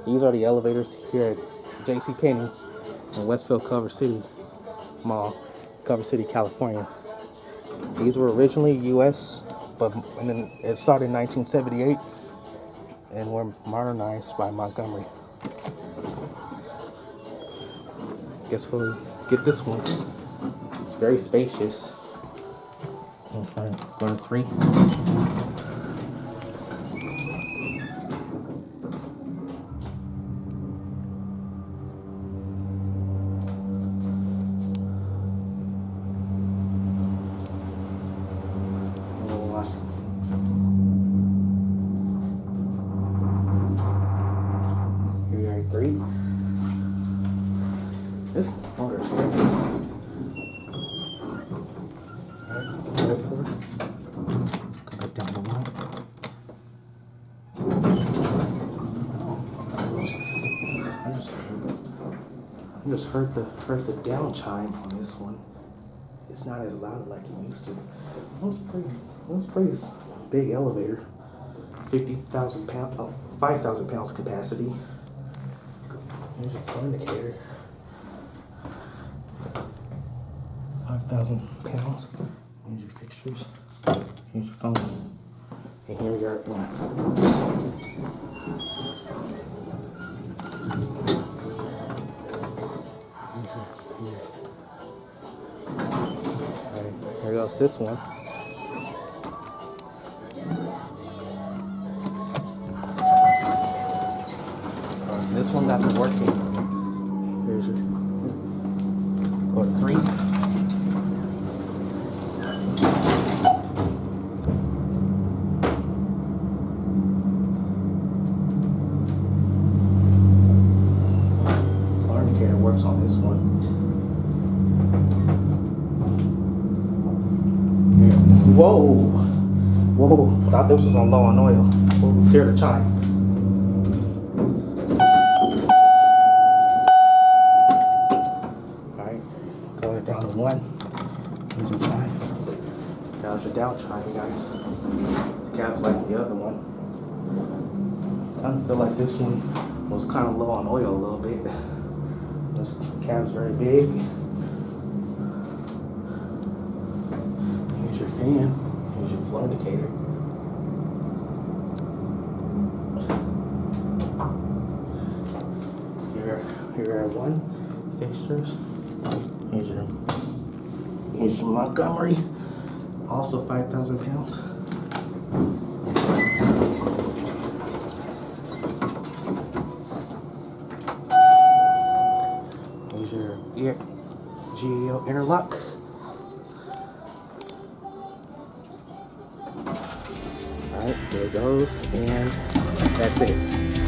These are the elevators here at JCPenney in Westfield, Culver City Mall, Culver City, California. These were originally U.S., and then it started in 1978 and were modernized by Montgomery. Guess we'll get this one. It's very spacious. Okay, go to 3. Here we are at 3. This motor is great. Alright, floor. Go back down to 1. I just heard the down chime on this one. It's not as loud like it used to. It was pretty big elevator. 50,000 pounds, 5,000 pounds capacity. There's your flow indicator. 5,000 pounds. Here's your fixtures. Here's your phone. And here we are at 1. Alright, here goes this one. This one got me working. Here's your go to 3. Floor indicator works on this one. Whoa! Thought this was on low on oil. Let's hear the chime. Going down to 1. Here's your chime. That was your down chime, guys. This cab's like the other one. Kind of feel like this one was kind of low on oil a little bit. This cab's very big. Here's your fan. Here's your flow indicator. Here are 1 fixtures. Here's your Montgomery, also 5,000 pounds. Here's your GAO interlock. Alright, there it goes, and that's it.